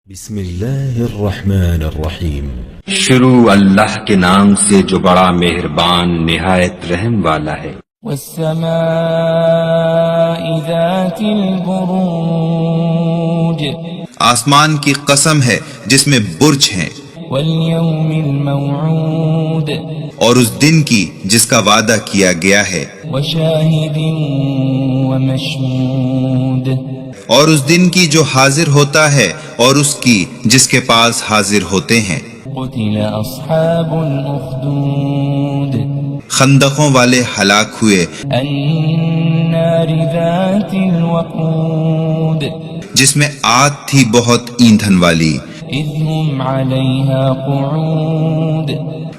بسم اللہ الرحمن الرحیم۔ شروع اللہ کے نام سے جو بڑا مہربان نہایت رحم والا ہے۔ والسماء ذات البروج، آسمان کی قسم ہے جس میں برج ہیں، والیوم الموعود، اور اس دن کی جس کا وعدہ کیا گیا ہے، وشاہد ومشہود، اور اس دن کی جو حاضر ہوتا ہے اور اس کی جس کے پاس حاضر ہوتے ہیں۔ قتل اصحاب الاخدود، خندقوں والے ہلاک ہوئے النار ذات الوقود، جس میں آگ تھی بہت ایندھن والی، اذ هم علیہا قعود،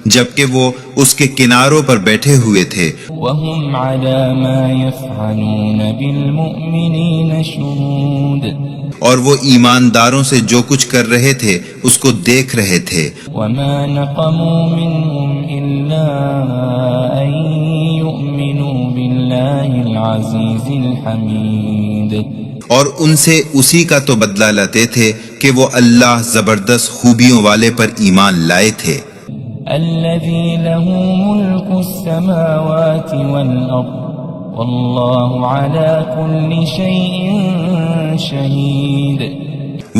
جبکہ وہ اس کے کناروں پر بیٹھے ہوئے تھے، وهم على ما يفعلون بالمؤمنين شهود، اور وہ ایمانداروں سے جو کچھ کر رہے تھے اس کو دیکھ رہے تھے۔ وما نقموا منهم إلا أن يؤمنوا بالله العزيز الحميد، اور ان سے اسی کا تو بدلہ لیتے تھے کہ وہ اللہ زبردست خوبیوں والے پر ایمان لائے تھے۔ الذي له ملك السماوات والأرض والله على كل شيء شهيد،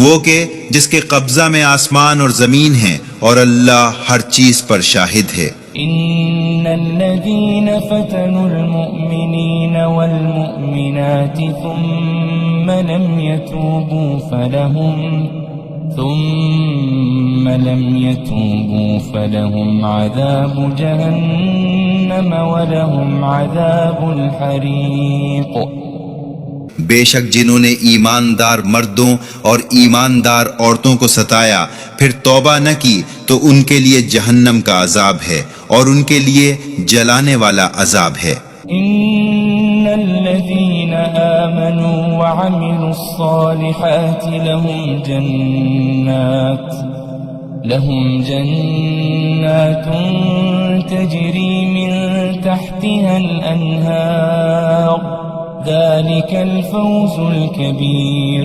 وہ کہ جس کے قبضہ میں آسمان اور زمین ہیں اور اللہ ہر چیز پر شاہد ہے۔ إن الذين فتنوا المؤمنين والمؤمنات ثم لم يتوبوا فلهم عذاب جهنم ولهم عذاب الحريق، بے شک جنہوں نے ایماندار مردوں اور ایماندار عورتوں کو ستایا پھر توبہ نہ کی تو ان کے لیے جہنم کا عذاب ہے اور ان کے لیے جلانے والا عذاب ہے۔ إن الذين آمنوا وعملوا الصالحات لهم جنات تجري من تحتها الأنهار، ذلك الفوز الكبير،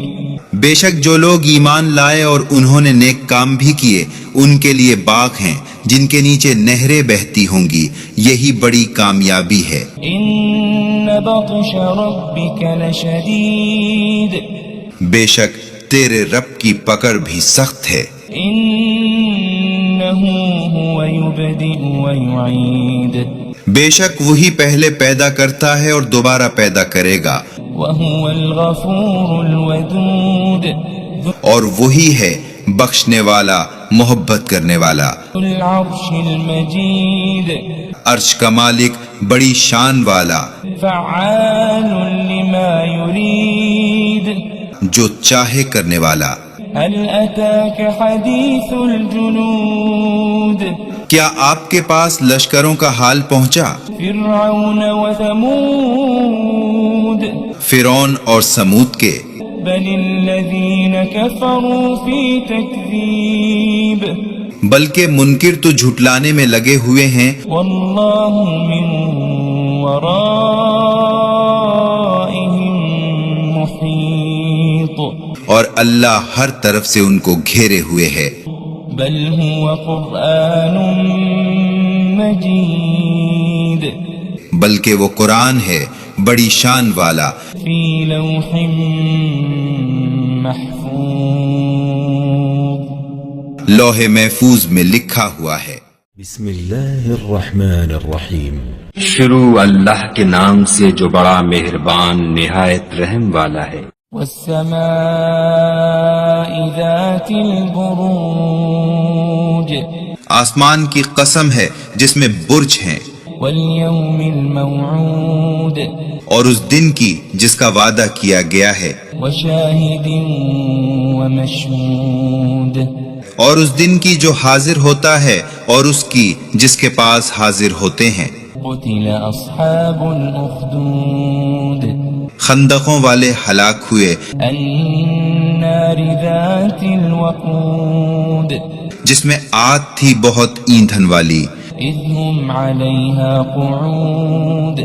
بے شک جو لوگ ایمان لائے اور انہوں نے نیک کام بھی کیے ان کے لیے باغ ہیں جن کے نیچے نہریں بہتی ہوں گی، یہی بڑی کامیابی ہے۔ إن بطش ربك لشديد، بے شک تیرے رب کی پکڑ بھی سخت ہے، إنه هو يبدئ ويعيد، بے شک وہی پہلے پیدا کرتا ہے اور دوبارہ پیدا کرے گا، وهو الغفور الودود، اور وہی ہے بخشنے والا محبت کرنے والا، ذو العرش المجيد، عرش کا مالک بڑی شان والا، فعال لما يريد، جو چاہے کرنے والا۔ هل أتاك حديث الجنود، کیا آپ کے پاس لشکروں کا حال پہنچا؟ فرعون وثمود، فرعون اور سمود کے، بل الذين كفروا في تكذيب، بلکہ منکر تو جھٹلانے میں لگے ہوئے ہیں، والله من ورائهم محيط، اور اللہ ہر طرف سے ان کو گھیرے ہوئے ہے۔ بل هو قرآن مجيد، بلکہ وہ قرآن ہے بڑی شان والا، في لوح محفوظ، لوح محفوظ میں لکھا ہوا ہے۔ بسم اللہ الرحمن الرحیم۔ شروع اللہ کے نام سے جو بڑا مہربان نہایت رحم والا ہے۔ والسماء ذات البروج، آسمان کی قسم ہے جس میں برج ہیں، والیوم الموعود، اور اس دن کی جس کا وعدہ کیا گیا ہے، وشاہد ومشہود، اور اس دن کی جو حاضر ہوتا ہے اور اس کی جس کے پاس حاضر ہوتے ہیں۔ قتل اصحاب الاخدود، خندقوں والے ہلاک ہوئے النار ذات الوقود، جس میں آگ تھی بہت ایندھن والی، إذ هم عليها قعود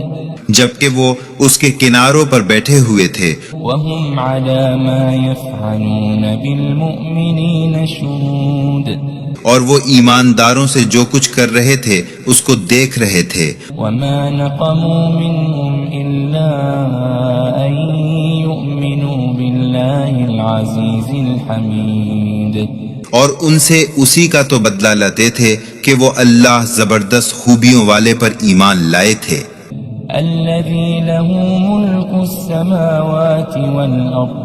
جبکہ وہ اس کے کناروں پر بیٹھے ہوئے تھے وهم على ما يفعلون بالمؤمنين شهود اور وہ ایمانداروں سے جو کچھ کر رہے تھے اس کو دیکھ رہے تھے وما نقموا منهم إلا أن يؤمنوا بالله العزيز الحميد اور ان سے اسی کا تو بدلہ لیتے تھے کہ وہ اللہ زبردست خوبیوں والے پر ایمان لائے تھے الذي له ملك السماوات والأرض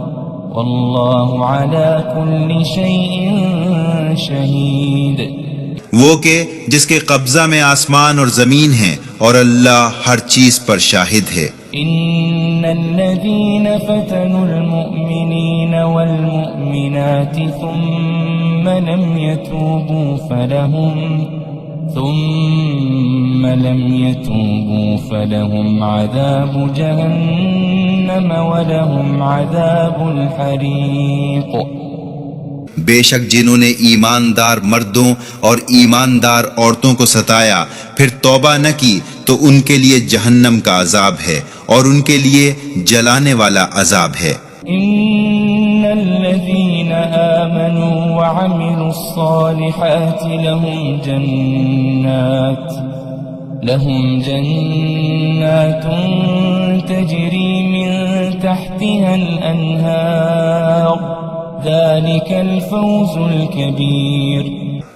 والله على كل شيء شهيد وہ کہ جس کے قبضہ میں آسمان اور زمین ہیں اور اللہ ہر چیز پر شاہد ہے إن الذين فتنوا المؤمنين والمؤمنات ثم لم يتوبوا فلهم عذاب جهنم ولهم عذاب الحريق بے شک جنہوں نے ایماندار مردوں اور ایماندار عورتوں کو ستایا پھر توبہ نہ کی تو ان کے لیے جہنم کا عذاب ہے اور ان کے لیے جلانے والا عذاب ہے إن الذين آمنوا وعملوا الصالحات لهم جنات تجري من تحتها الأنهار ذلك الفوز الكبير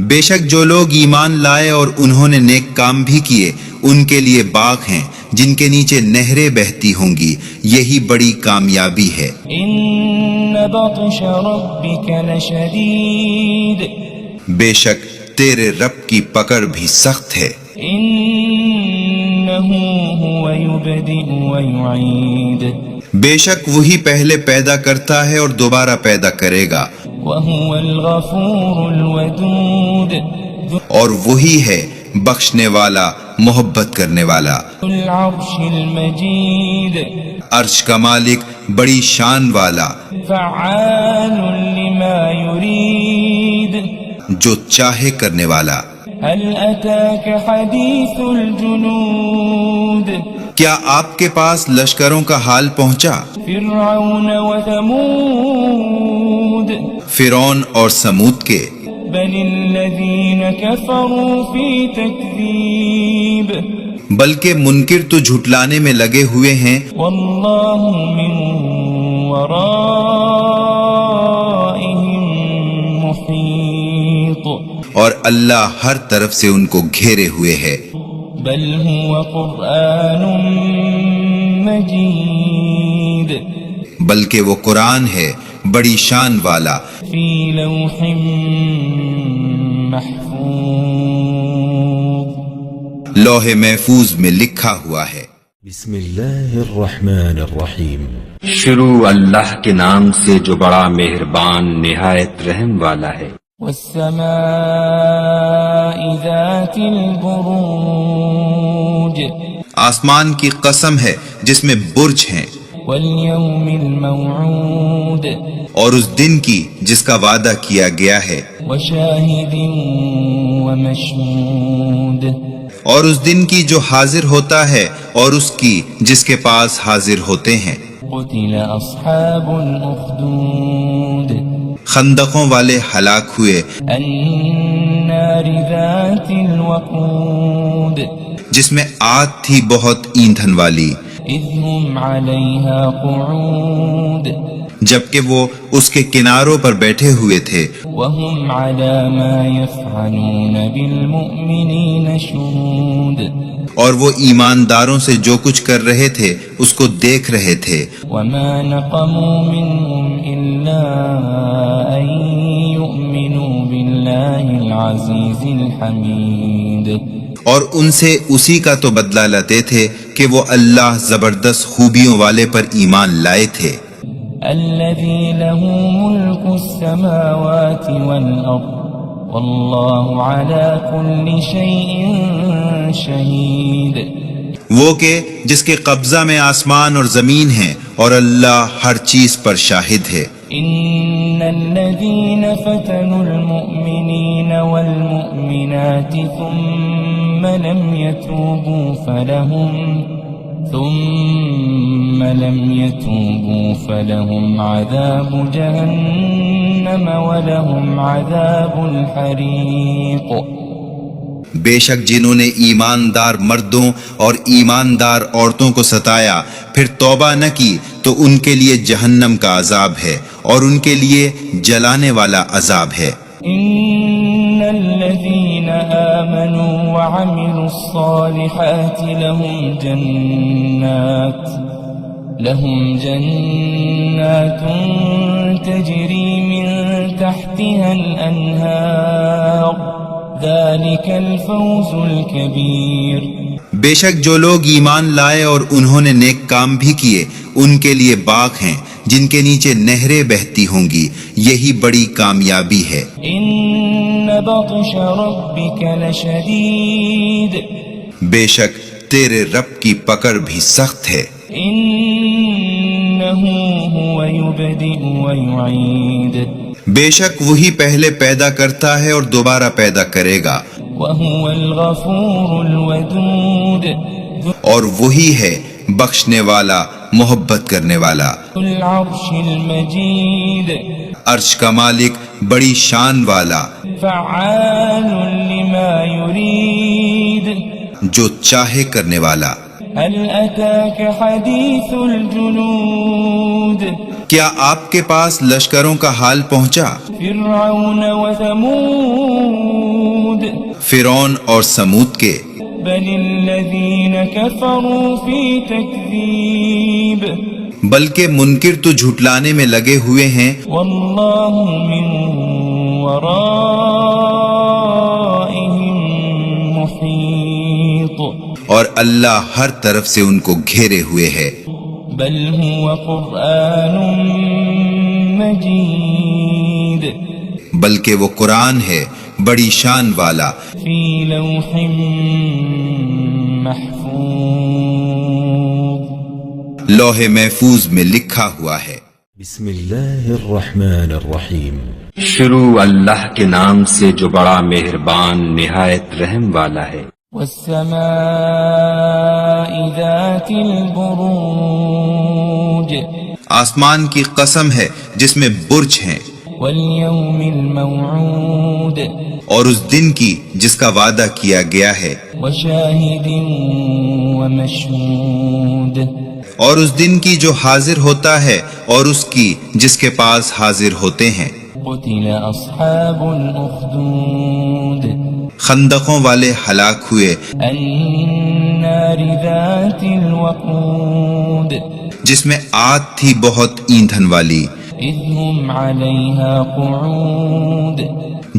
بے شک جو لوگ ایمان لائے اور انہوں نے نیک کام بھی کیے ان کے لیے باغ ہیں جن کے نیچے نہریں بہتی ہوں گی یہی بڑی کامیابی ہے إن بطش ربك لشديد بے شک تیرے رب کی پکڑ بھی سخت ہے إنه هو يبدئ ويعيد بے شک وہی پہلے پیدا کرتا ہے اور دوبارہ پیدا کرے گا وهو الغفور الودود اور وہی ہے بخشنے والا محبت کرنے والا ذو العرش المجید عرش کا مالک بڑی شان والا فعال لما يريد جو چاہے کرنے والا هل أتاك حديث الجنود کیا آپ کے پاس لشکروں کا حال پہنچا فرعون وثمود فرعون اور سمود کے بل الذين كفروا في تكذيب بلکہ منکر تو جھٹلانے میں لگے ہوئے ہیں والله من ورائهم محيط اور اللہ ہر طرف سے ان کو گھیرے ہوئے ہے بل هو قرآن مجید بلکہ وہ قرآن ہے بڑی شان والا فی لوح محفوظ لوح محفوظ میں لکھا ہوا ہے بسم اللہ الرحمن الرحیم شروع اللہ کے نام سے جو بڑا مہربان نہایت رحم والا ہے والسماء ذات البروج آسمان کی قسم ہے جس میں برج ہیں والیوم الموعود اور اس دن کی جس کا وعدہ کیا گیا ہے وشاہد ومشہود اور اس دن کی جو حاضر ہوتا ہے اور اس کی جس کے پاس حاضر ہوتے ہیں قتل اصحاب الاخدود خندقوں والے ہلاک ہوئے النار ذات الوقود جس میں آگ تھی بہت ایندھن والی اذ هم علیہا قعود جبکہ وہ اس کے کناروں پر بیٹھے ہوئے تھے وهم على ما يفعلون بالمؤمنین شهود اور وہ ایمانداروں سے جو کچھ کر رہے تھے اس کو دیکھ رہے تھے وما نقموا منهم إلا أن يؤمنوا بالله العزيز الحميد اور ان سے اسی کا تو بدلہ لیتے تھے کہ وہ اللہ زبردست خوبیوں والے پر ایمان لائے تھے الذي له ملك السماوات والأرض والله على كل شيء شهيد وہ کہ جس کے قبضہ میں آسمان اور زمین ہیں اور اللہ ہر چیز پر شاہد ہے إن الذين فتنوا المؤمنين والمؤمنات ثم لم يتوبوا فلهم عذاب جهنم ولهم عذاب الحريق. بے شک جنہوں نے ایماندار مردوں اور ایماندار عورتوں کو ستایا پھر توبہ نہ کی تو ان کے لیے جہنم کا عذاب ہے اور ان کے لیے جلانے والا عذاب ہے. ان الذين آمنوا وعملوا الصالحات لهم جنات تجري من تحتها الأنهار ذلك الفوز الكبير. بے شک جو لوگ ایمان لائے اور انہوں نے نیک کام بھی کیے ان کے لیے باغ ہیں جن کے نیچے نہریں بہتی ہوں گی، یہی بڑی کامیابی ہے. ان بطش ربك لشدید، بے شک تیرے رب کی پکڑ بھی سخت ہے. انه هو يبدئ ويعيد، بے شک وہی پہلے پیدا کرتا ہے اور دوبارہ پیدا کرے گا. وهو الغفور الودود، اور وہی ہے بخشنے والا، محبت کرنے والا. ذو العرش المجید، عرش کا مالک، بڑی شان والا، فعال لما يريد. جو چاہے کرنے والا. هل أتاك حديث الجنود، کیا آپ کے پاس لشکروں کا حال پہنچا؟ فرعون وثمود، فرعون اور سمود کے. بل الذين كفروا في تكذيب، بلکہ منکر تو جھٹلانے میں لگے ہوئے ہیں. والله من ورائهم محيط، اور اللہ ہر طرف سے ان کو گھیرے ہوئے ہے. بل هو قرآن مجید، بلکہ وہ قرآن ہے بڑی شان والا، فی لوح محفوظ، لوح محفوظ میں لکھا ہوا ہے. بسم اللہ الرحمن الرحیم. شروع اللہ کے نام سے جو بڑا مہربان نہایت رحم والا ہے. والسماء ذات البروج، آسمان کی قسم ہے جس میں برج ہیں، والیوم الموعود، اور اس دن کی جس کا وعدہ کیا گیا ہے، وشاہد ومشہود، اور اس دن کی جو حاضر ہوتا ہے اور اس کی جس کے پاس حاضر ہوتے ہیں. قتل اصحاب الاخدود، خندقوں والے ہلاک ہوئے، النار ذات الوقود، جس میں آگ تھی بہت ایندھن والی، اذ هم علیہا قعود،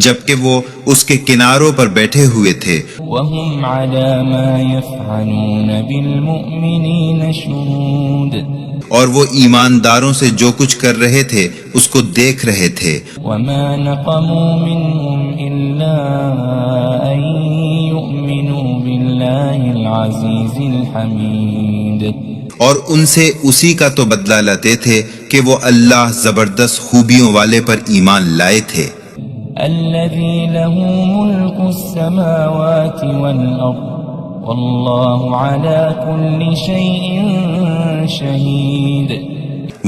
جبکہ وہ اس کے کناروں پر بیٹھے ہوئے تھے، وهم على ما يفعلون بالمؤمنین شهود، اور وہ ایمانداروں سے جو کچھ کر رہے تھے اس کو دیکھ رہے تھے. وما نقموا منهم إلا أن يؤمنوا بالله العزيز الحميد، اور ان سے اسی کا تو بدلہ لیتے تھے کہ وہ اللہ زبردست خوبیوں والے پر ایمان لائے تھے. الذي له ملك السماوات والأرض والله على كل شيء شهيد،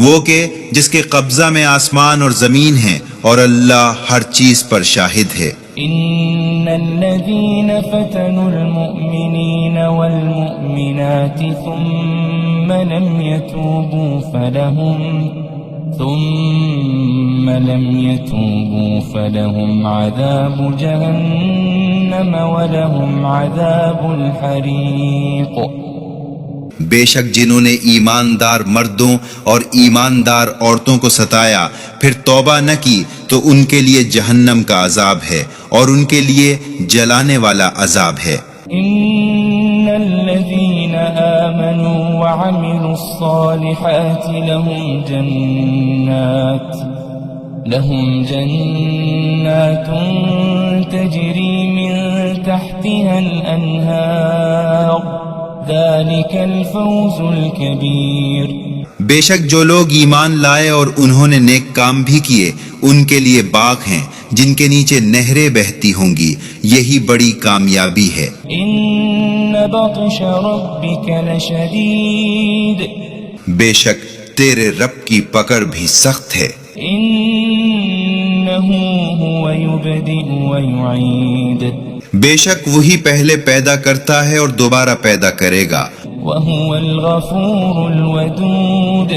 وہ کہ جس کے قبضہ میں آسمان اور زمین ہیں اور اللہ ہر چیز پر شاہد ہے. إن الذين فتنوا المؤمنين والمؤمنات ثم لم يتوبوا فلهم عذاب جهنم ولهم عذاب الحريق. بے شک جنہوں نے ایماندار مردوں اور ایماندار عورتوں کو ستایا پھر توبہ نہ کی تو ان کے لیے جہنم کا عذاب ہے اور ان کے لیے جلانے والا عذاب ہے. ان الذين آمنوا وعملوا الصالحات لهم جنات تجري من تحتها الأنهار ذلك الفوز الكبير. بے شک جو لوگ ایمان لائے اور انہوں نے نیک کام بھی کیے ان کے لیے باغ ہیں جن کے نیچے نہریں بہتی ہوں گی، یہی بڑی کامیابی ہے۔ إن بطش ربك لشديد بے شک تیرے رب کی پکڑ بھی سخت ہے۔ إنه هو يبدئ ويعيد بے شک وہی پہلے پیدا کرتا ہے اور دوبارہ پیدا کرے گا، وهو الغفور الودود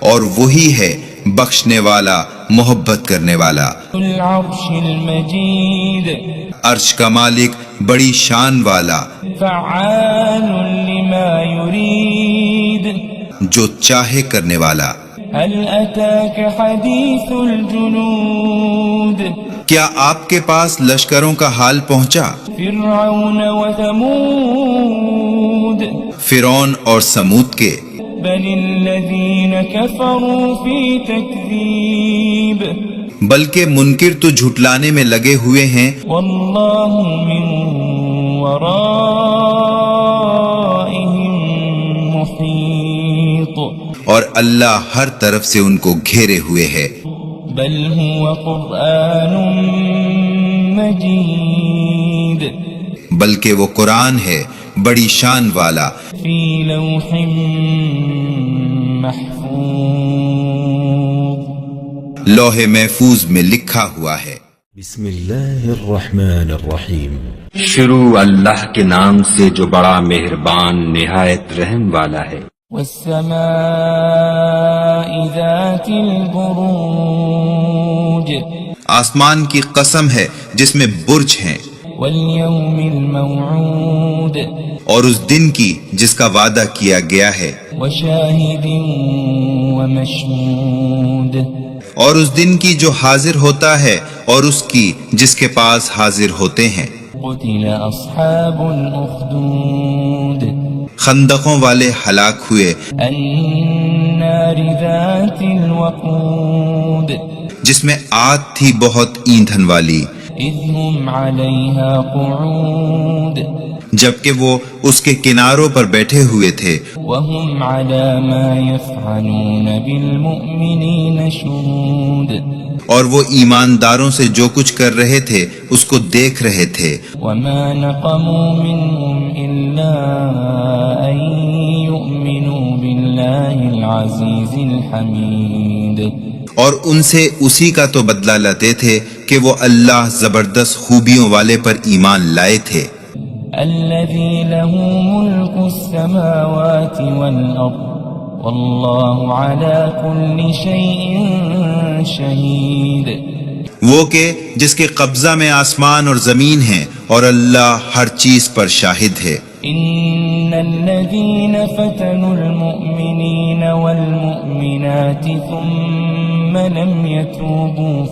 اور وہی ہے بخشنے والا، محبت کرنے والا۔ ذو العرش المجيد عرش کا مالک، بڑی شان والا، فعال لما يريد جو چاہے کرنے والا۔ هل أتاك حديث الجنود کیا آپ کے پاس لشکروں کا حال پہنچا؟ فرعون وثمود فرعون اور سمود کے۔ بل الذين كفروا في تكذيب بلکہ منکر تو جھٹلانے میں لگے ہوئے ہیں، والله من ورائهم محيط اور اللہ ہر طرف سے ان کو گھیرے ہوئے ہے۔ بل هو قرآن مجيد بلکہ وہ قرآن ہے بڑی شان والا، في لوح محفوظ لوح محفوظ میں لکھا ہوا ہے۔ بسم الله الرحمن الرحيم شروع اللہ کے نام سے جو بڑا مہربان نہایت رحم والا ہے۔ والسماء ذات البروج آسمان کی قسم ہے جس میں برج ہیں، واليوم الموعود اور اس دن کی جس کا وعدہ کیا گیا ہے، وشاهد ومشهود اور اس دن کی جو حاضر ہوتا ہے اور اس کی جس کے پاس حاضر ہوتے ہیں۔ قتل أصحاب الأخدود خندقوں والے ہلاک ہوئے، النار ذات الوقود جس میں آگ تھی بہت ایندھن والی، إذ هم عليها قعود جبکہ وہ اس کے کناروں پر بیٹھے ہوئے تھے، وهم على ما يفعلون بالمؤمنين شهود اور وہ ایمانداروں سے جو کچھ کر رہے تھے اس کو دیکھ رہے تھے۔ وما نقموا منهم إلا أن يؤمنوا بالله العزيز الحميد اور ان سے اسی کا تو بدلہ لیتے تھے کہ وہ اللہ زبردست خوبیوں والے پر ایمان لائے تھے۔ الذي له ملك السماوات والأرض والله على كل شيء شهيد وہ کہ جس کے قبضہ میں آسمان اور زمین ہیں اور اللہ ہر چیز پر شاہد ہے۔ إن الذين فتنوا المؤمنين والمؤمنات ثم لم يتوبوا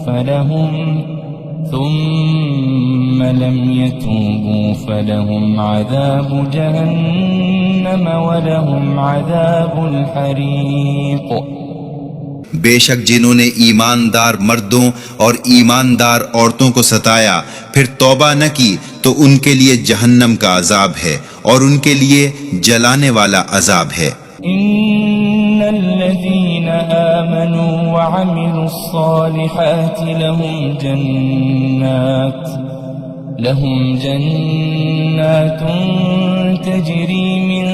فلهم عذاب جهنم ولهم عذاب الحريق بے شک جنہوں نے ایماندار مردوں اور ایماندار عورتوں کو ستایا پھر توبہ نہ کی تو ان کے لیے جہنم کا عذاب ہے اور ان کے لیے جلانے والا عذاب ہے۔ إن الذين آمنوا وعملوا الصالحات لهم جنات تجري من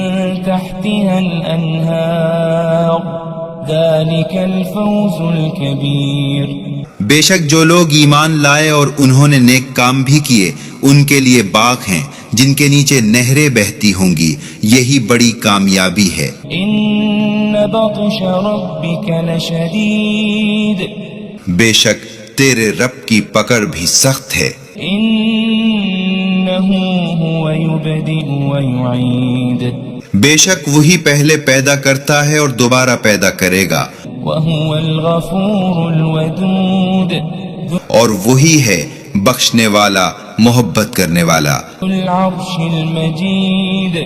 تحتها الأنهار ذلك الفوز الكبير بے شک جو لوگ ایمان لائے اور انہوں نے نیک کام بھی کیے ان کے لیے باغ ہیں جن کے نیچے نہریں بہتی ہوں گی، یہی بڑی کامیابی ہے۔ إن بطش ربك لشديد بے شک تیرے رب کی پکڑ بھی سخت ہے۔ إنه هو يبدئ ويعيد بے شک وہی پہلے پیدا کرتا ہے اور دوبارہ پیدا کرے گا، وهو الغفور الودود اور وہی ہے بخشنے والا، محبت کرنے والا۔ ذو العرش المجيد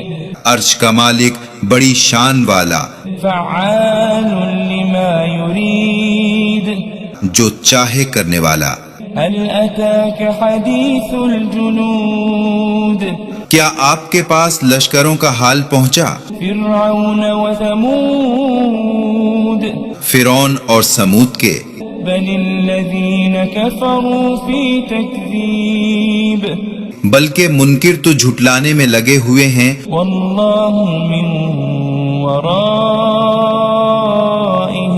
عرش کا مالک، بڑی شان والا، فعال لما يريد جو چاہے کرنے والا۔ هل أتاك حديث الجنود کیا آپ کے پاس لشکروں کا حال پہنچا؟ فرعون وثمود فرعون اور سمود کے۔ بل الذين كفروا في تكذيب بلکہ منکر تو جھٹلانے میں لگے ہوئے ہیں، والله من ورائهم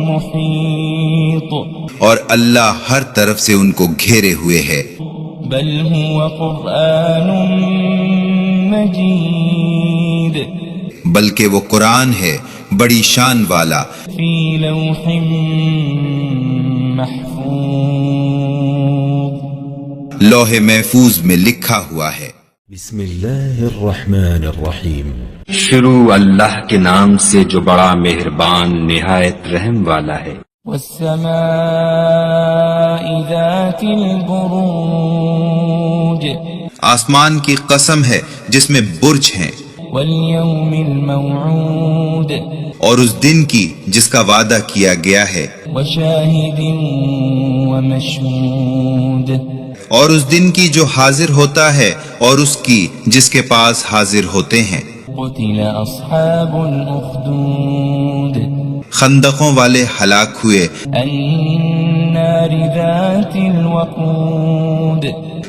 محيط اور اللہ ہر طرف سے ان کو گھیرے ہوئے ہے۔ بل هو قرآن مجید بلکہ وہ قرآن ہے بڑی شان والا، فی لوح محفوظ لوح محفوظ میں لکھا ہوا ہے۔ بسم اللہ الرحمن الرحیم۔ شروع اللہ کے نام سے جو بڑا مہربان نہایت رحم والا ہے۔ والسماء ذات البروج آسمان کی قسم ہے جس میں برج ہیں، والیوم الموعود اور اس دن کی جس کا وعدہ کیا گیا ہے، وشاہد ومشہود اور اس دن کی جو حاضر ہوتا ہے اور اس کی جس کے پاس حاضر ہوتے ہیں۔ قتل اصحاب الاخدود خندقوں والے ہلاک ہوئے، النار ذات الوقود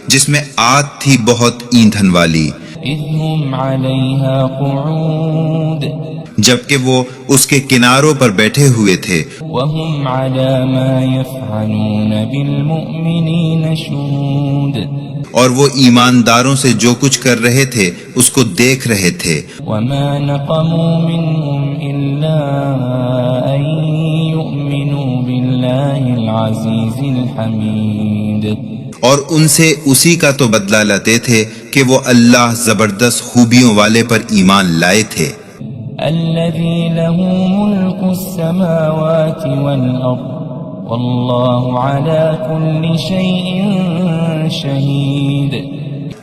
جس میں آگ تھی بہت ایندھن والی، اذ هم علیہا قعود جبکہ وہ اس کے کناروں پر بیٹھے ہوئے تھے، وهم على ما يفعلون بالمؤمنین شهود اور وہ ایمانداروں سے جو کچھ کر رہے تھے اس کو دیکھ رہے تھے۔ وما نقموا منهم إلا أن يؤمنوا بالله العزيز الحميد اور ان سے اسی کا تو بدلہ لیتے تھے کہ وہ اللہ زبردست خوبیوں والے پر ایمان لائے تھے، الذي له ملك السماوات والأرض والله على كل شيء شهيد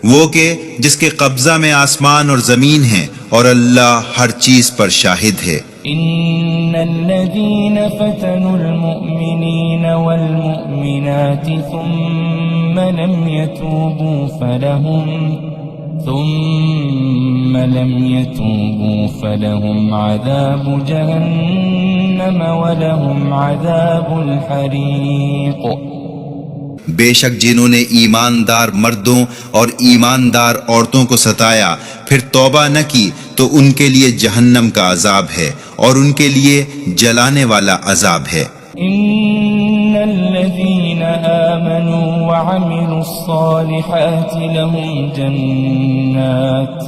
وہ کہ جس کے قبضہ میں آسمان اور زمین ہیں اور اللہ ہر چیز پر شاہد ہے۔ إن الذين فتنوا المؤمنين والمؤمنات ثم لم يتوبوا فلهم عذاب جهنم ولهم عذاب الحريق بے شک جنہوں نے ایماندار مردوں اور ایماندار عورتوں کو ستایا پھر توبہ نہ کی تو ان کے لیے جہنم کا عذاب ہے اور ان کے لیے جلانے والا عذاب ہے۔ إن الذين آمنوا وعملوا الصالحات لهم جنات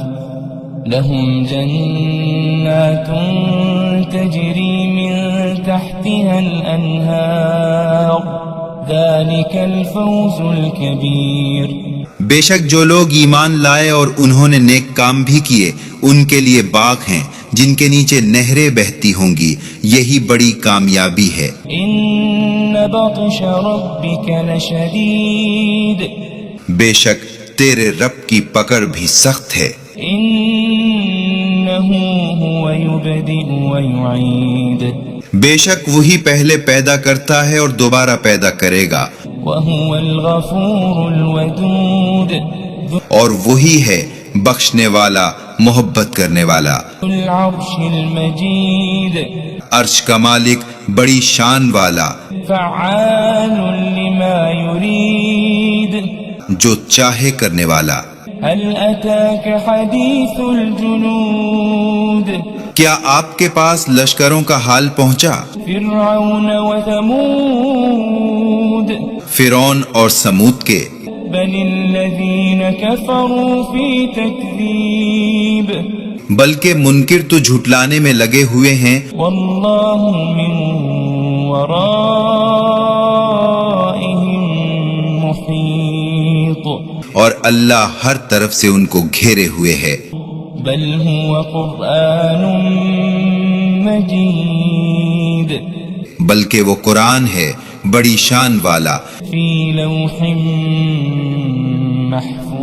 تجري من تحتها الأنهار ذلك الفوز الكبير بے شک جو لوگ ایمان لائے اور انہوں نے نیک کام بھی کیے ان کے لیے باغ ہیں جن کے نیچے نہریں بہتی ہوں گی، یہی بڑی کامیابی ہے۔ إن بطش ربك لشديد بے شک تیرے رب کی پکڑ بھی سخت ہے، إنه هو يبدئ ويعيد بے شک وہی پہلے پیدا کرتا ہے اور دوبارہ پیدا کرے گا، وهو الغفور الودود اور وہی ہے بخشنے والا محبت کرنے والا، ذو العرش المجید عرش کا مالک بڑی شان والا، فعال لما يريد جو چاہے کرنے والا۔ هل أتاك حديث الجنود کیا آپ کے پاس لشکروں کا حال پہنچا؟ فرعون وثمود فرعون اور سمود کے، بل الذين كفروا في تكذيب بلکہ منکر تو جھٹلانے میں لگے ہوئے ہیں، والله من ورائهم محيط اور اللہ ہر طرف سے ان کو گھیرے ہوئے ہے۔ بل هو قرآن مجید بلکہ وہ قرآن ہے بڑی شان والا، فی لوح محفوظ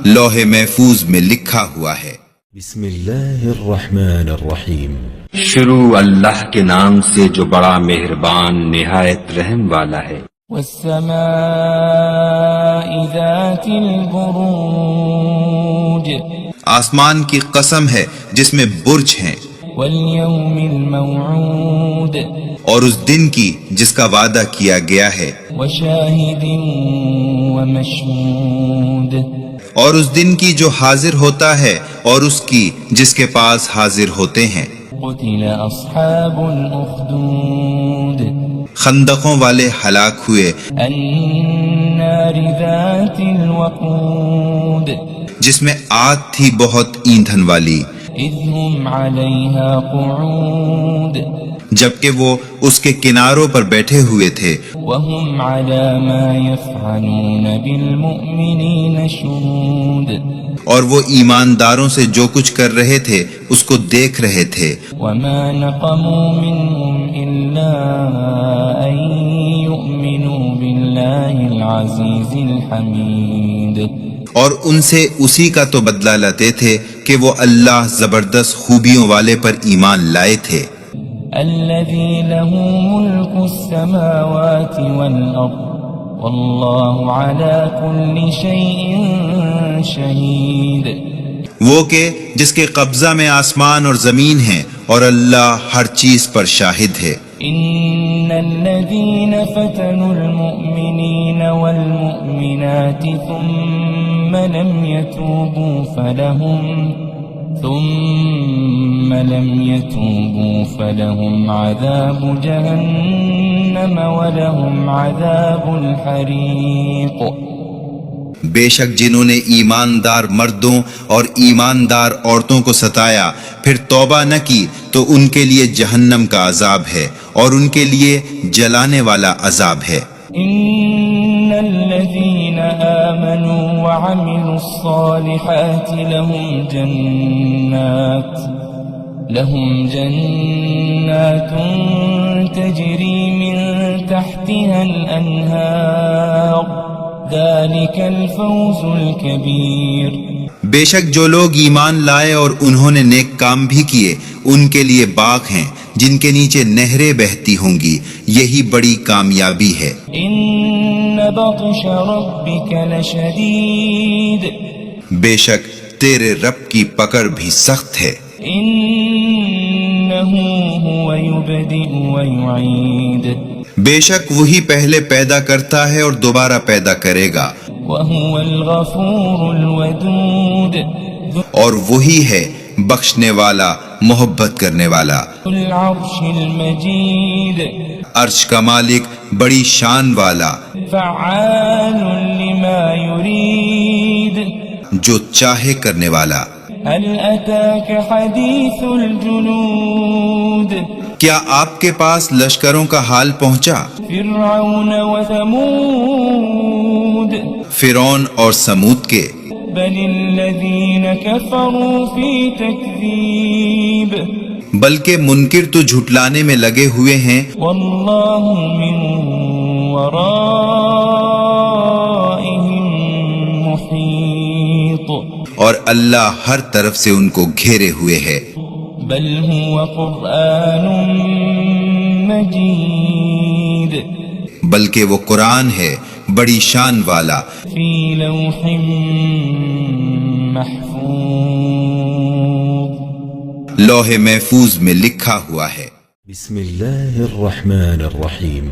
لوح محفوظ میں لکھا ہوا ہے۔ بسم اللہ الرحمن الرحیم۔ شروع اللہ کے نام سے جو بڑا مہربان نہایت رحم والا ہے۔ والسماء ذات البروج آسمان کی قسم ہے جس میں برج ہیں، واليوم الموعود اور اس دن کی جس کا وعدہ کیا گیا ہے، وشاهد ومشهود اور اس دن کی جو حاضر ہوتا ہے اور اس کی جس کے پاس حاضر ہوتے ہیں۔ قتل أصحاب الأخدود خندقوں والے ہلاک ہوئے، النار ذات الوقود جس میں آگ تھی بہت ایندھن والی، إذ هم عليها قعود جبکہ وہ اس کے کناروں پر بیٹھے ہوئے تھے، وهم على ما يفعلون بالمؤمنين شهود اور وہ ایمانداروں سے جو کچھ کر رہے تھے اس کو دیکھ رہے تھے۔ وما نقموا منهم إلا أن يؤمنوا بالله العزيز الحميد اور ان سے اسی کا تو بدلہ لیتے تھے کہ وہ اللہ زبردست خوبیوں والے پر ایمان لائے تھے، الذي له ملك السماوات والأرض والله على كل شيء شهيد وہ کہ جس کے قبضہ میں آسمان اور زمین ہیں اور اللہ ہر چیز پر شاہد ہے۔ إن الذين فتنوا المؤمنين والمؤمنات ثم لم يتوبوا فلهم عذاب جهنم ولهم عذاب الحريق بے شک جنہوں نے ایماندار مردوں اور ایماندار عورتوں کو ستایا پھر توبہ نہ کی تو ان کے لیے جہنم کا عذاب ہے اور ان کے لیے جلانے والا عذاب ہے۔ إن الذين آمنوا وعملوا الصالحات لهم جنات تجري من تحتها الأنهار ذلك الفوز الكبير بے شک جو لوگ ایمان لائے اور انہوں نے نیک کام بھی کیے ان کے لیے باغ ہیں جن کے نیچے نہریں بہتی ہوں گی، یہی بڑی کامیابی ہے۔ إن بطش ربك لشديد بے شک تیرے رب کی پکڑ بھی سخت ہے، إنه هو يبدئ ويعيد بے شک وہی پہلے پیدا کرتا ہے اور دوبارہ پیدا کرے گا، وهو الغفور الودود اور وہی ہے بخشنے والا محبت کرنے والا، ذو العرش المجيد عرش کا مالک بڑی شان والا، فعال لما يريد جو چاہے کرنے والا۔ هل أتاك حديث الجنود کیا آپ کے پاس لشکروں کا حال پہنچا؟ فرعون وثمود فرعون اور سمود کے، بل الذين كفروا في تكذيب بلکہ منکر تو جھٹلانے میں لگے ہوئے ہیں، والله من ورائهم محيط اور اللہ ہر طرف سے ان کو گھیرے ہوئے ہے۔ بل هو قرآن مجيد بلکہ وہ قرآن ہے بڑی شان والا، في لوح محفوظ لوح محفوظ میں لکھا ہوا ہے۔ بسم الله الرحمن الرحيم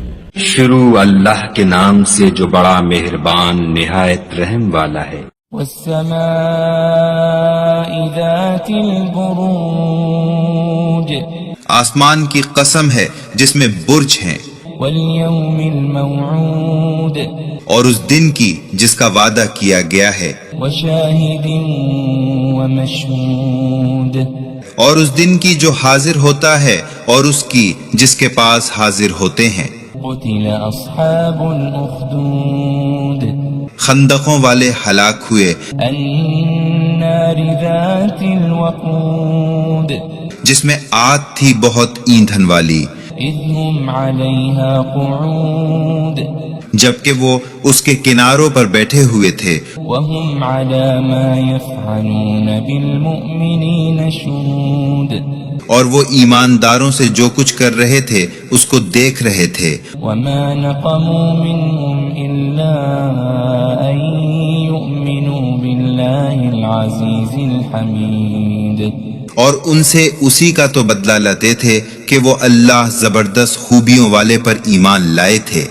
شروع اللہ کے نام سے جو بڑا مہربان نہایت رحم والا ہے۔ والسماء ذات البروج آسمان کی قسم ہے جس میں برج ہیں، واليوم الموعود اور اس دن کی جس کا وعدہ کیا گیا ہے، وشاهد ومشهود اور اس دن کی جو حاضر ہوتا ہے اور اس کی جس کے پاس حاضر ہوتے ہیں۔ قتل أصحاب الأخدود خندقوں والے ہلاک ہوئے، النار ذات الوقود جس میں آگ تھی بہت ایندھن والی، إذ هم عليها قعود جبکہ وہ اس کے کناروں پر بیٹھے ہوئے تھے، وهم على ما يفعلون بالمؤمنين شهود اور وہ ایمانداروں سے جو کچھ کر رہے تھے اس کو دیکھ رہے تھے۔ وما نقموا منهم إلا أن يؤمنوا بالله العزيز الحميد اور ان سے اسی کا تو بدلہ لیتے تھے کہ وہ اللہ زبردست خوبیوں والے پر ایمان لائے تھے۔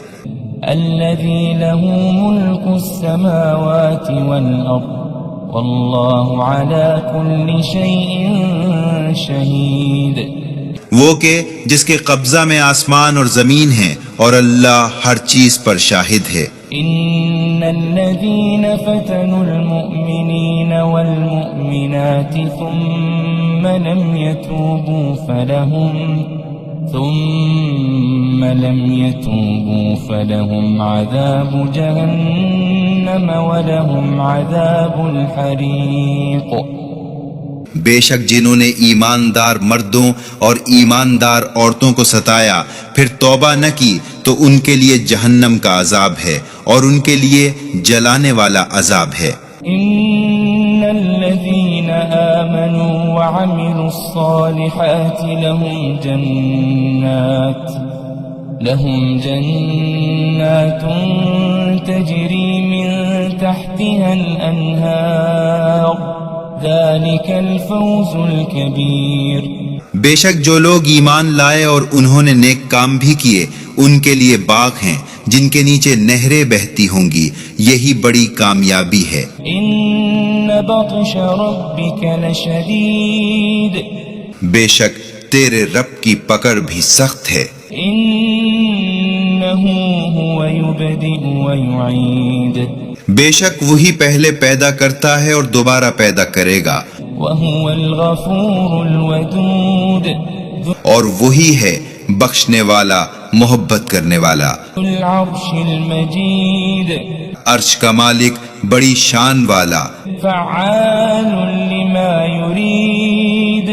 الذي له ملك السماوات والأرض والله على كل شيء شهيد۔ وہ کہ جس کے قبضہ میں آسمان اور زمین ہیں اور اللہ ہر چیز پر شاہد ہے۔ إن الذين فتنوا المؤمنين والمؤمنات ثم لم يتوبوا فلهم عذاب جهنم ولهم عذاب الحريق۔ بے شک جنہوں نے ایماندار مردوں اور ایماندار عورتوں کو ستایا پھر توبہ نہ کی تو ان کے لیے جہنم کا عذاب ہے اور ان کے لیے جلانے والا عذاب ہے۔ إن الذين آمنوا وعملوا الصالحات لهم جنات تجري من تحتها الأنهار ذلك الفوز الكبير۔ بے شک جو لوگ ایمان لائے اور انہوں نے نیک کام بھی کیے ان کے لیے باغ ہیں جن کے نیچے نہریں بہتی ہوں گی، یہی بڑی کامیابی ہے۔ إن بطش ربك لشديد بے شک تیرے رب کی پکڑ بھی سخت ہے۔ إنه هو يبدئ ويعيد بے شک وہی پہلے پیدا کرتا ہے اور دوبارہ پیدا کرے گا، وهو الغفور الودود اور وہی ہے بخشنے والا محبت کرنے والا۔ ذو العرش المجيد عرش کا مالک بڑی شان والا فعال لما يريد۔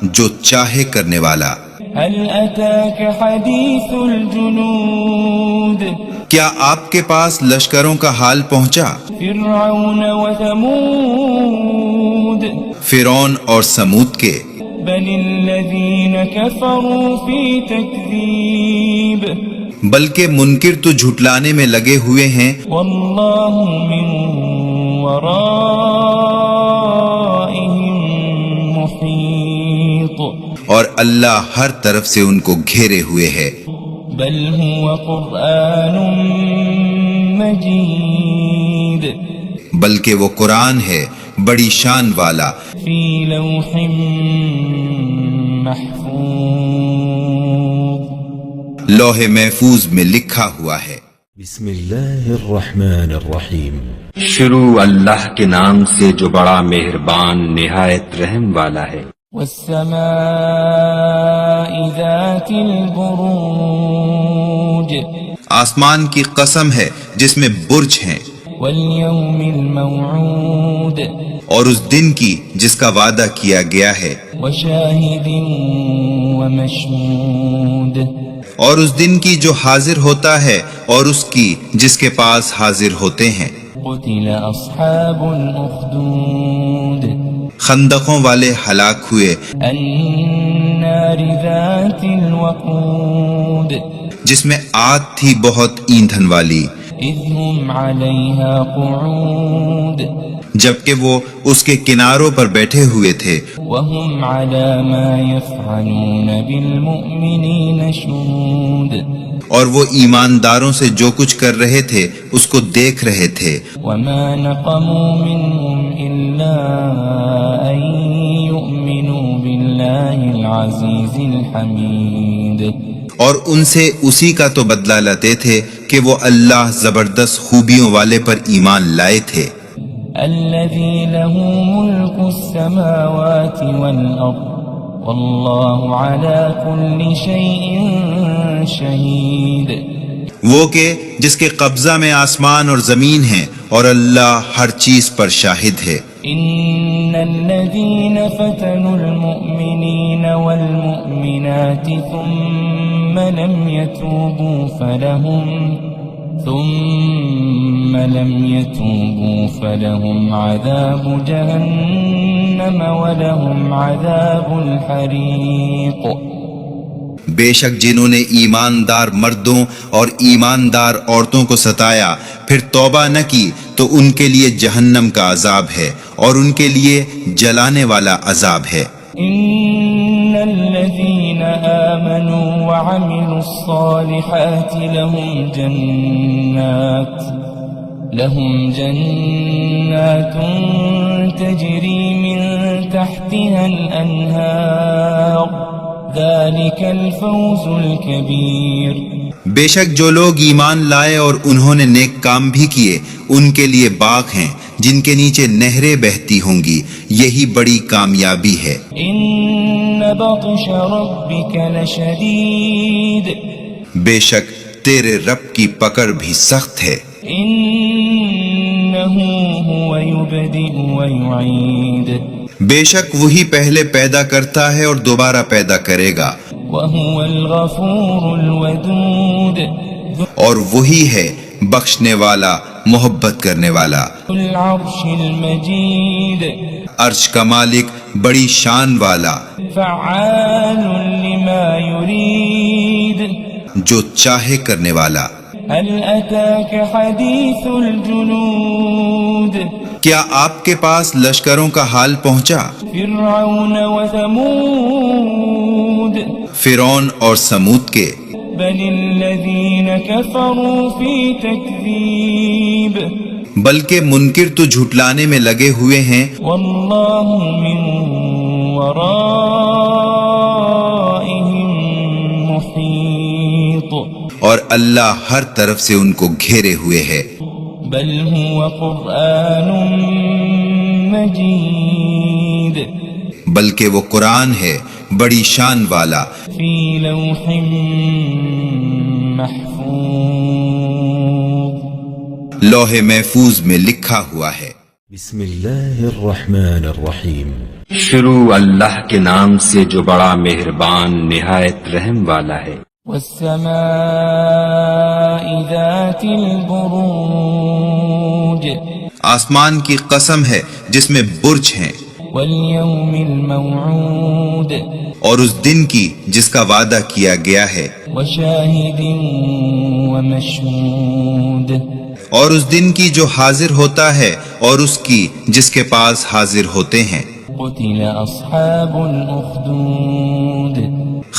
جو چاہے کرنے والا۔ هل أتاك حديث الجنود کیا آپ کے پاس لشکروں کا حال پہنچا؟ فرعون وثمود فرعون اور سمود کے۔ بل الذين كفروا في تكذيب بلکہ منکر تو جھٹلانے میں لگے ہوئے ہیں، والله من ورائهم محيط اور اللہ ہر طرف سے ان کو گھیرے ہوئے ہے۔ بل هو قرآن مجيد بلکہ وہ قرآن ہے بڑی شان والا، في لوح محفوظ لوح محفوظ میں لکھا ہوا ہے۔ بسم اللہ الرحمن الرحیم۔ شروع اللہ کے نام سے جو بڑا مہربان نہایت رحم والا ہے۔ والسماء ذات البروج آسمان کی قسم ہے جس میں برج ہیں، واليوم الموعود اور اس دن کی جس کا وعدہ کیا گیا ہے، وشاهد ومشهود اور اس دن کی جو حاضر ہوتا ہے اور اس کی جس کے پاس حاضر ہوتے ہیں۔ قتل أصحاب الأخدود خندقوں والے ہلاک ہوئے، النار ذات الوقود جس میں آگ تھی بہت ایندھن والی، إذ هم عليها قعود جبکہ وہ اس کے کناروں پر بیٹھے ہوئے تھے، وهم على ما يفعلون بالمؤمنين شهود اور وہ ایمانداروں سے جو کچھ کر رہے تھے اس کو دیکھ رہے تھے۔ وما نقموا منهم إلا أن يؤمنوا بالله العزيز الحميد اور ان سے اسی کا تو بدلہ لیتے تھے کہ وہ اللہ زبردست خوبیوں والے پر ایمان لائے تھے۔ الذي له ملك السماوات والأرض والله على كل شيء شهيد وہ کہ جس کے قبضہ میں آسمان اور زمین ہیں اور اللہ ہر چیز پر شاہد ہے۔ إن الذين فتنوا المؤمنين والمؤمنات ثم لم يتوبوا فلهم عذاب جهنم ولهم عذاب الحريق۔ بے شک جنہوں نے ایماندار مردوں اور ایماندار عورتوں کو ستایا پھر توبہ نہ کی تو ان کے لیے جہنم کا عذاب ہے اور ان کے لیے جلانے والا عذاب ہے۔ إن الذين آمنوا وعملوا الصالحات لهم جنات تجري من تحتها الأنهار ذلك الفوز الكبير بے شک جو لوگ ایمان لائے اور انہوں نے نیک کام بھی کیے ان کے لیے باغ ہیں جن کے نیچے نہریں بہتی ہوں گی، یہی بڑی کامیابی ہے۔ إن بطش ربك لشديد بے شک تیرے رب کی پکڑ بھی سخت ہے۔ إنه هو يبدئ ويعيد بے شک وہی پہلے پیدا کرتا ہے اور دوبارہ پیدا کرے گا، وهو الغفور الودود اور وہی ہے بخشنے والا، محبت کرنے والا، ذو العرش المجيد عرش کا مالک، بڑی شان والا، فعال لما يريد جو چاہے کرنے والا۔ هل أتاك حديث الجنود کیا آپ کے پاس لشکروں کا حال پہنچا؟ فرعون وثمود فرعون اور سمود کے؟ بل الذين كفروا في تكذيب بلکہ منکر تو جھٹلانے میں لگے ہوئے ہیں، والله من ورائهم محيط اور اللہ ہر طرف سے ان کو گھیرے ہوئے ہے۔ بل هو قرآن مجيد بلکہ وہ قرآن ہے بڑی شان والا، في لوح محفوظ لوح محفوظ میں لکھا ہوا ہے۔ بسم الله الرحمن الرحيم شروع اللہ کے نام سے جو بڑا مہربان نہایت رحم والا ہے۔ والسماء ذات البروج آسمان کی قسم ہے جس میں برج ہیں، واليوم الموعود اور اس دن کی جس کا وعدہ کیا گیا ہے، وشاهد ومشهود اور اس دن کی جو حاضر ہوتا ہے اور اس کی جس کے پاس حاضر ہوتے ہیں۔ قتل أصحاب الأخدود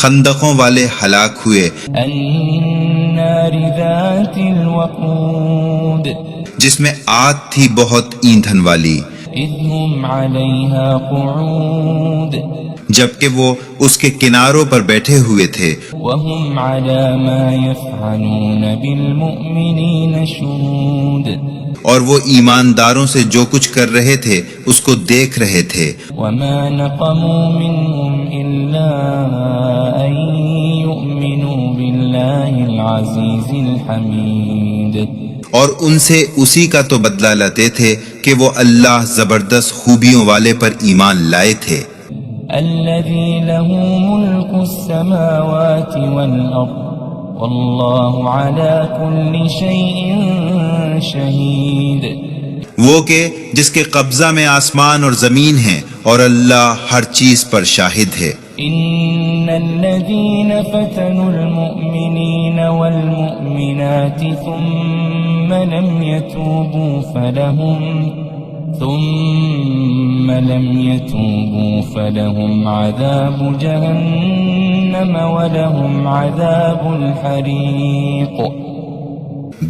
خندقوں والے ہلاک ہوئے النار ذات الوقود جس میں آگ تھی بہت ایندھن والی، إذ هم عليها قعود جبکہ وہ اس کے کناروں پر بیٹھے ہوئے تھے، وهم على ما يفعلون بالمؤمنين شهود اور وہ ایمانداروں سے جو کچھ کر رہے تھے اس کو دیکھ رہے تھے۔ وما نقموا منهم إلا أن يؤمنوا بالله العزيز الحميد اور ان سے اسی کا تو بدلہ لیتے تھے کہ وہ اللہ زبردست خوبیوں والے پر ایمان لائے تھے، الذي له ملك السماوات والأرض والله على كل شيء شهيد وہ کہ جس کے قبضہ میں آسمان اور زمین ہیں اور اللہ ہر چیز پر شاہد ہے۔ إن الذين فتنوا المؤمنين والمؤمنات ثم لم يتوبوا فلهم عذاب جهنم ولهم عذاب الحريق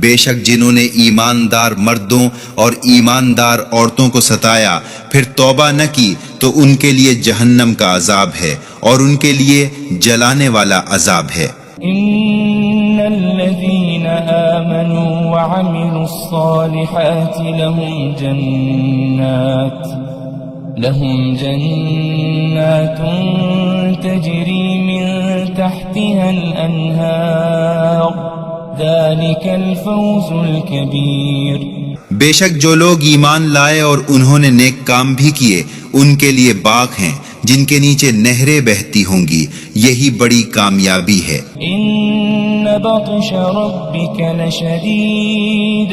بے شک جنہوں نے ایماندار مردوں اور ایماندار عورتوں کو ستایا پھر توبہ نہ کی تو ان کے لیے جہنم کا عذاب ہے اور ان کے لیے جلانے والا عذاب ہے۔ إن الذين آمنوا وعملوا الصالحات لهم جنات تجري من تحتها الأنهار ذلك الفوز الكبير بے شک جو لوگ ایمان لائے اور انہوں نے نیک کام بھی کیے ان کے لیے باغ ہیں جن کے نیچے نہریں بہتی ہوں گی، یہی بڑی کامیابی ہے۔ إن بطش ربك لشديد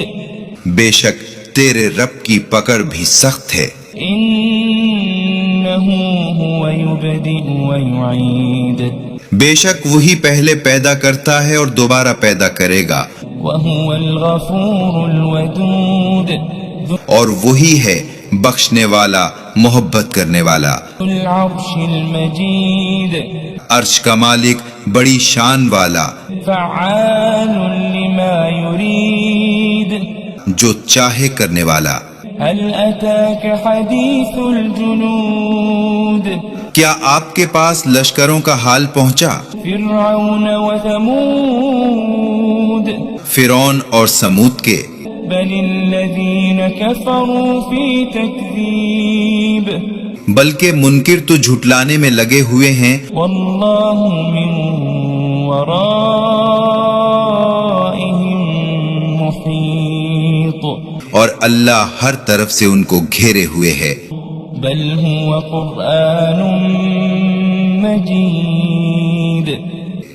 بے شک تیرے رب کی پکڑ بھی سخت ہے۔ إنه هو يبدئ ويعيد بے شک وہی پہلے پیدا کرتا ہے اور دوبارہ پیدا کرے گا، وهو الغفور الودود اور وہی ہے بخشنے والا، محبت کرنے والا، العرش المجيد عرش کا مالک، بڑی شان والا، فعال لما يريد جو چاہے کرنے والا۔ هل أتاك حديث الجنود کیا آپ کے پاس لشکروں کا حال پہنچا؟ فرعون وثمود فرعون اور سمود کے؟ بل الذين كفروا في تكذيب بلکہ منکر تو جھٹلانے میں لگے ہوئے ہیں، والله من ورائهم محيط اور اللہ ہر طرف سے ان کو گھیرے ہوئے ہے۔ بل هو قرآن مجيد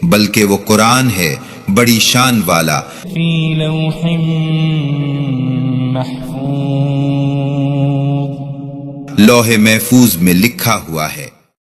بلکہ وہ قرآن ہے بڑی شان والا، في لوح محفوظ لوح محفوظ میں لکھا ہوا ہے۔